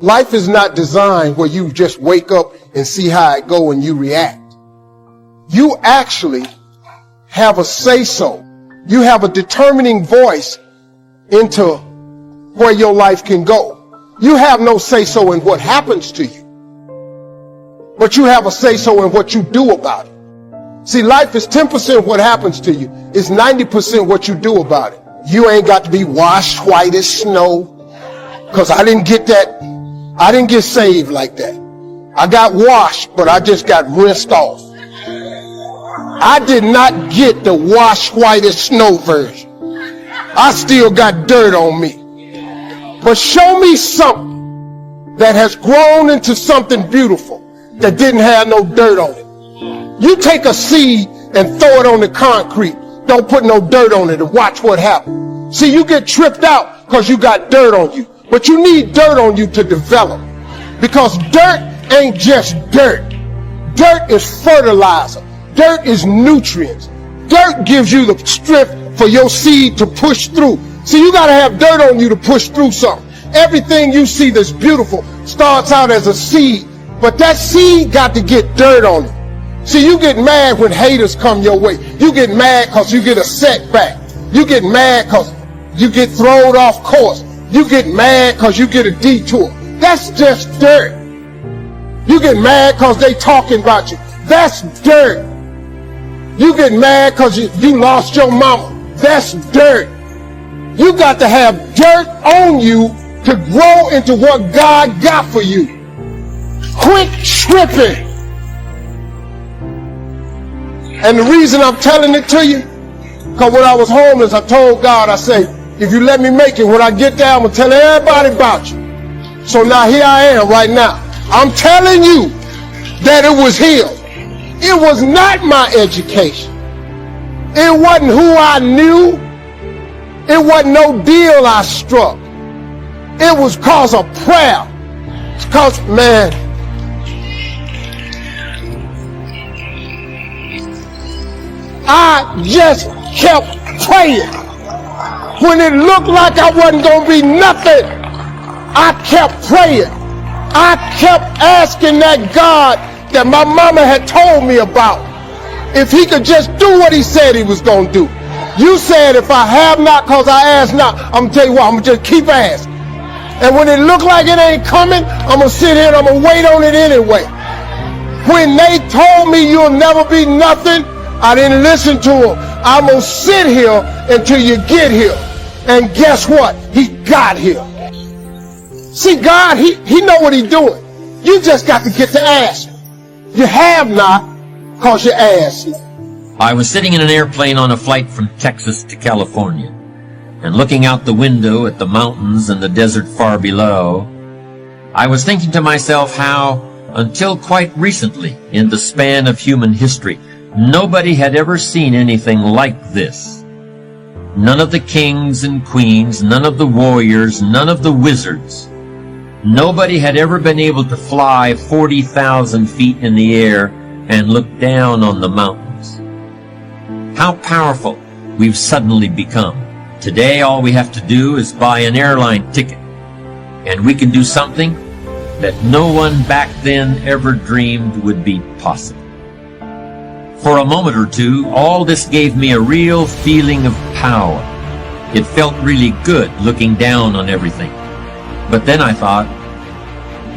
Life is not designed where you just wake up and see how it go and you react. You actually have a say-so. You have a determining voice into where your life can go. You have no say-so in what happens to you, but you have a say-so in what you do about it. See, life is 10% what happens to you. It's 90% what you do about it. You ain't got to be washed white as snow, because I didn't get that. I didn't get saved like that. I got washed, but I just got rinsed off. I did not get the wash white as snow version. I still got dirt on me. But show me something that has grown into something beautiful that didn't have no dirt on it. You take a seed and throw it on the concrete. Don't put no dirt on it and watch what happens. See, you get tripped out because you got dirt on you. But you need dirt on you to develop. Because dirt ain't just dirt. Dirt is fertilizer. Dirt is nutrients. Dirt gives you the strength for your seed to push through. See, you got to have dirt on you to push through something. Everything you see that's beautiful starts out as a seed, but that seed got to get dirt on it. See, you get mad when haters come your way. You get mad because you get a setback. You get mad because you get thrown off course. You get mad because you get a detour. That's just dirt. You get mad because they talking about you. That's dirt. You get mad because you lost your mama. That's dirt. You got to have dirt on you to grow into what God got for you. Quit tripping. And the reason I'm telling it to you, because when I was homeless, I told God, I said, if you let me make it, when I get there, I'm going to tell everybody about you. So now here I am right now. I'm telling you that it was Him. It was not my education. It wasn't who I knew. It wasn't no deal I struck. It was cause of prayer. It's cause, man, I just kept praying. When it looked like I wasn't going to be nothing, I kept praying. I kept asking that God that my mama had told me about, if He could just do what He said He was going to do. You said if I have not because I ask not, I'm going to tell you what, I'm going to just keep asking. And when it looked like it ain't coming, I'm going to sit here and I'm going to wait on it anyway. When they told me you'll never be nothing, I didn't listen to them. I'm going to sit here until you get here. And guess what? He got here. See, God, He know what He's doing. You just got to get to ask. You have not because you ask. I was sitting in an airplane on a flight from Texas to California, and looking out the window at the mountains and the desert far below, I was thinking to myself how, until quite recently in the span of human history, nobody had ever seen anything like this. None of the kings and queens, none of the warriors, none of the wizards. Nobody had ever been able to fly 40,000 feet in the air and look down on the mountains. How powerful we've suddenly become. Today all we have to do is buy an airline ticket, and we can do something that no one back then ever dreamed would be possible. For a moment or two, all this gave me a real feeling of power. It felt really good looking down on everything. But then I thought,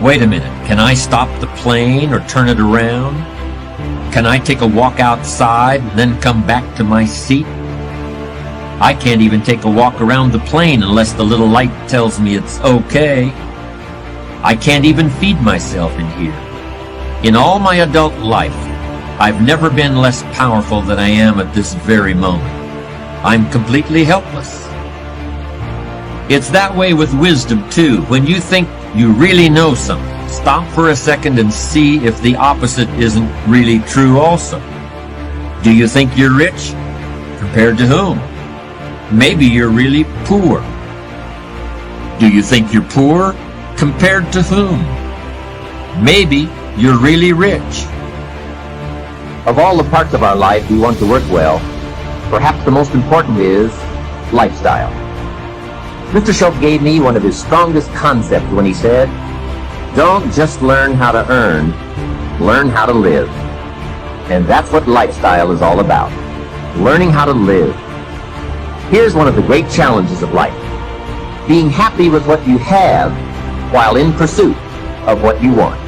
wait a minute, can I stop the plane or turn it around? Can I take a walk outside and then come back to my seat? I can't even take a walk around the plane unless the little light tells me it's okay. I can't even feed myself in here. In all my adult life, I've never been less powerful than I am at this very moment. I'm completely helpless. It's that way with wisdom, too. When you think you really know something, stop for a second and see if the opposite isn't really true also. Do you think you're rich? Compared to whom? Maybe you're really poor. Do you think you're poor? Compared to whom? Maybe you're really rich. Of all the parts of our life we want to work well, perhaps the most important is lifestyle. Mr. Schultz gave me one of his strongest concepts when he said, Don't just learn how to earn, learn how to live. And that's what lifestyle is all about. Learning how to live. Here's one of the great challenges of life. Being happy with what you have while in pursuit of what you want.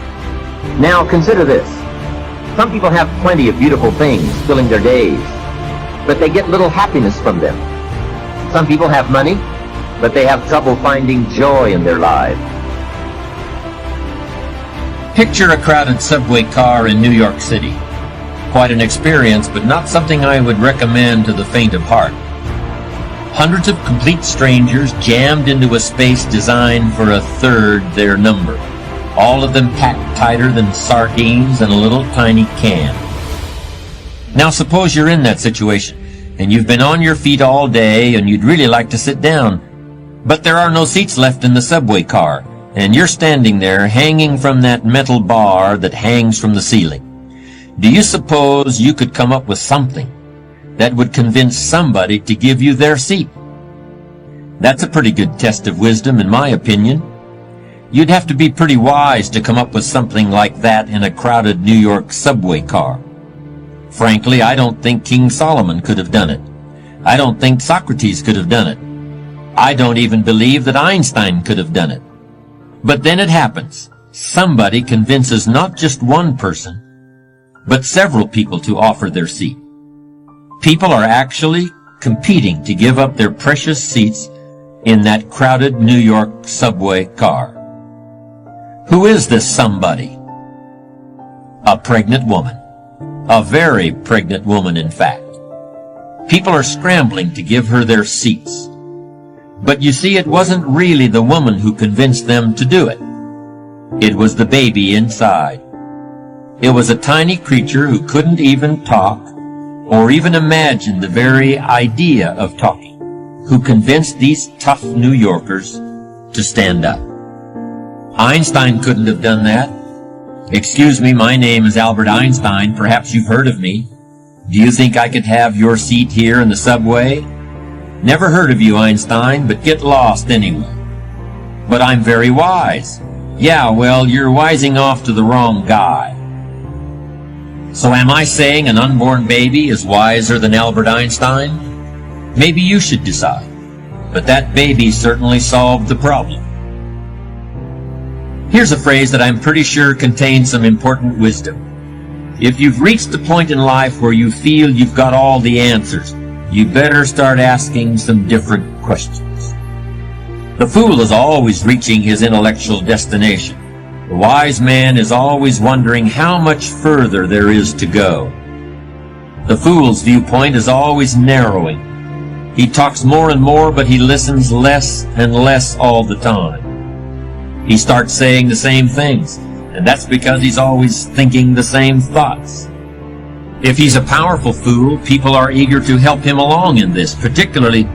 Now consider this. Some people have plenty of beautiful things filling their days, but they get little happiness from them. Some people have money, but they have trouble finding joy in their lives. Picture a crowded subway car in New York City. Quite an experience, but not something I would recommend to the faint of heart. Hundreds of complete strangers jammed into a space designed for a third their number. All of them packed tighter than sardines in a little tiny can. Now suppose you're in that situation, and you've been on your feet all day and you'd really like to sit down, but there are no seats left in the subway car, and you're standing there hanging from that metal bar that hangs from the ceiling. Do you suppose you could come up with something that would convince somebody to give you their seat? That's a pretty good test of wisdom, in my opinion. You'd have to be pretty wise to come up with something like that in a crowded New York subway car. Frankly, I don't think King Solomon could have done it. I don't think Socrates could have done it. I don't even believe that Einstein could have done it. But then it happens. Somebody convinces not just one person, but several people to offer their seat. People are actually competing to give up their precious seats in that crowded New York subway car. Who is this somebody? A pregnant woman. A very pregnant woman, in fact. People are scrambling to give her their seats. But you see, it wasn't really the woman who convinced them to do it. It was the baby inside. It was a tiny creature who couldn't even talk or even imagine the very idea of talking, who convinced these tough New Yorkers to stand up. Einstein couldn't have done that. Excuse me, my name is Albert Einstein. Perhaps you've heard of me. Do you think I could have your seat here in the subway? Never heard of you, Einstein, but get lost anyway. But I'm very wise. Yeah, well, you're wising off to the wrong guy. So am I saying an unborn baby is wiser than Albert Einstein? Maybe you should decide. But that baby certainly solved the problem. Here's a phrase that I'm pretty sure contains some important wisdom. If you've reached the point in life where you feel you've got all the answers, you better start asking some different questions. The fool is always reaching his intellectual destination. The wise man is always wondering how much further there is to go. The fool's viewpoint is always narrowing. He talks more and more, but he listens less and less all the time. He starts saying the same things, and that's because he's always thinking the same thoughts. If he's a powerful fool, people are eager to help him along in this, particularly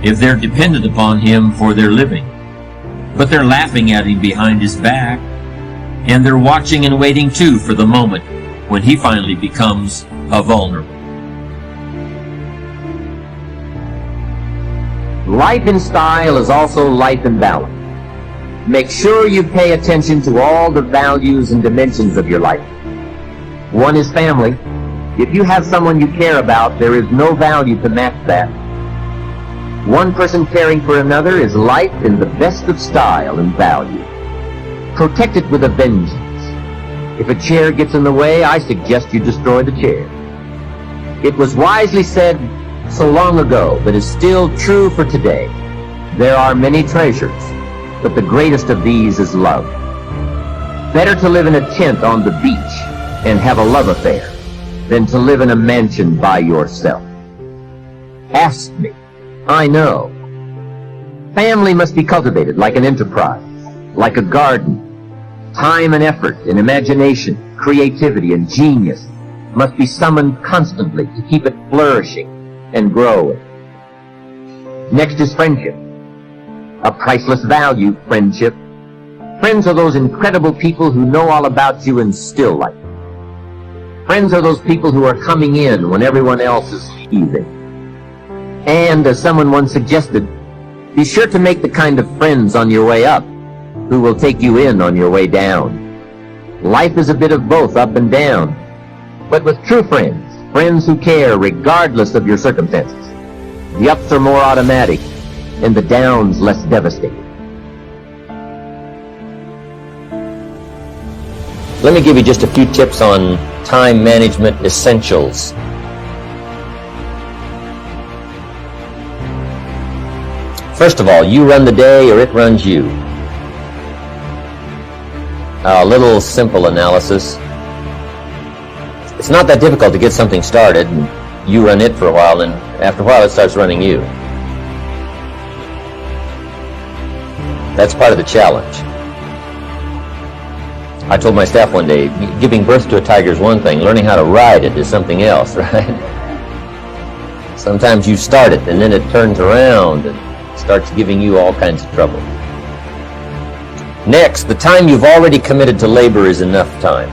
if they're dependent upon him for their living. But they're laughing at him behind his back, and they're watching and waiting too for the moment when he finally becomes a vulnerable. Life in style is also life in balance. Make sure you pay attention to all the values and dimensions of your life. One is family. If you have someone you care about, there is no value to match that. One person caring for another is life in the best of style and value. Protect it with a vengeance. If a chair gets in the way, I suggest you destroy the chair. It was wisely said so long ago, but is still true for today. There are many treasures, but the greatest of these is love. Better to live in a tent on the beach and have a love affair than to live in a mansion by yourself. Ask me. I know. Family must be cultivated like an enterprise, like a garden. Time and effort and imagination, creativity and genius must be summoned constantly to keep it flourishing and growing. Next is friendship. A priceless value, friendship. Friends are those incredible people who know all about you and still like you. Friends are those people who are coming in when everyone else is leaving. And, as someone once suggested, be sure to make the kind of friends on your way up who will take you in on your way down. Life is a bit of both, up and down. But with true friends, friends who care regardless of your circumstances, the ups are more automatic and the downs less devastating. Let me give you just a few tips on time management essentials. First of all, you run the day or it runs you. A little simple analysis. It's not that difficult to get something started, and you run it for a while, and after a while it starts running you. That's part of the challenge. I told my staff one day, giving birth to a tiger is one thing, learning how to ride it is something else, right? Sometimes you start it, and then it turns around and starts giving you all kinds of trouble. Next, the time you've already committed to labor is enough time.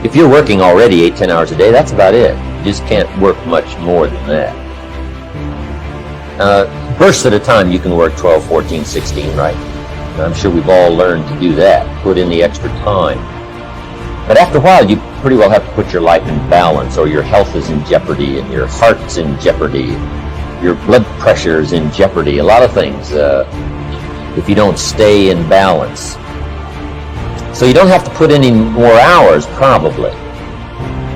If you're working already 8-10 hours a day, that's about it. You just can't work much more than that. Bursts at a time, you can work 12, 14, 16, right? I'm sure we've all learned to do that, put in the extra time. But after a while, you pretty well have to put your life in balance, or your health is in jeopardy, and your heart's in jeopardy, your blood pressure is in jeopardy, a lot of things, if you don't stay in balance. So you don't have to put any more hours, probably.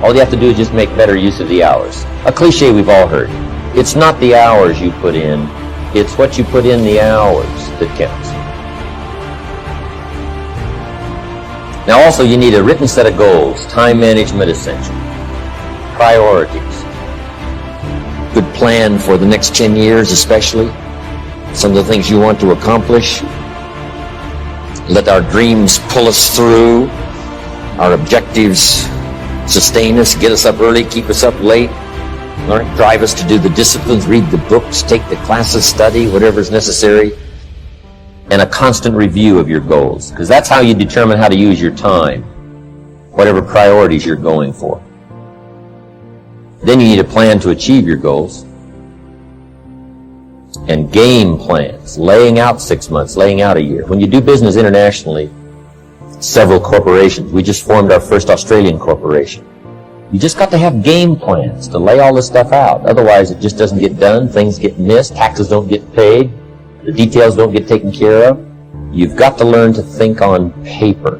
All you have to do is just make better use of the hours. A cliche we've all heard. It's not the hours you put in, it's what you put in the hours that counts. Now also you need a written set of goals, time management essential, priorities, good plan for the next 10 years especially, some of the things you want to accomplish, let our dreams pull us through, our objectives sustain us, get us up early, keep us up late, drive us to do the disciplines, read the books, take the classes, study, whatever is necessary, and a constant review of your goals, because that's how you determine how to use your time, whatever priorities you're going for. Then you need a plan to achieve your goals, and game plans, laying out 6 months, laying out a year. When you do business internationally, several corporations, we just formed our first Australian corporation. You just got to have game plans to lay all this stuff out. Otherwise, it just doesn't get done. Things get missed. Taxes don't get paid. The details don't get taken care of. You've got to learn to think on paper.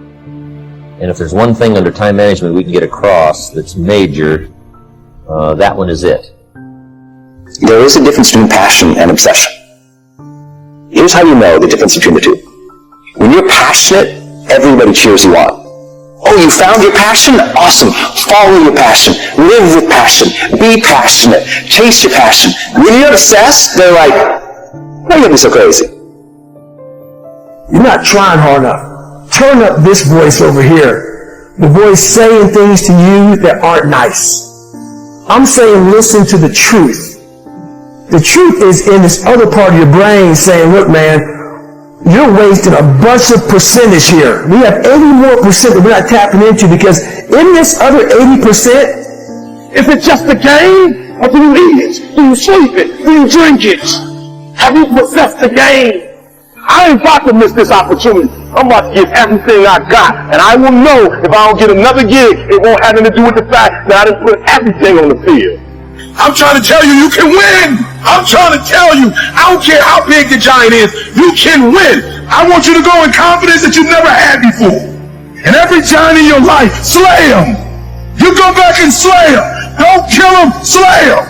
And if there's one thing under time management we can get across that's major, that one is it. There is a difference between passion and obsession. Here's how you know the difference between the two. When you're passionate, everybody cheers you on. Oh, you found your passion? Awesome. Follow your passion. Live with passion. Be passionate. Chase your passion. When you're obsessed, they're like, why are you gonna be so crazy? You're not trying hard enough. Turn up this voice over here. The voice saying things to you that aren't nice. I'm saying listen to the truth. The truth is in this other part of your brain saying, look man, you're wasting a bunch of percentage here. We have 80 more percent that we're not tapping into, because in this other 80%, is it just a game? Or do you eat it? Do you sleep it? Do you drink it? Have you possessed the game? I ain't about to miss this opportunity. I'm about to give everything I got. And I will know if I don't get another gig, it won't have anything to do with the fact that I didn't put everything on the field. I'm trying to tell you, you can win. I'm trying to tell you, I don't care how big the giant is, you can win. I want you to go in confidence that you've never had before. And every giant in your life, slay him. You go back and slay him. Don't kill him, slay him.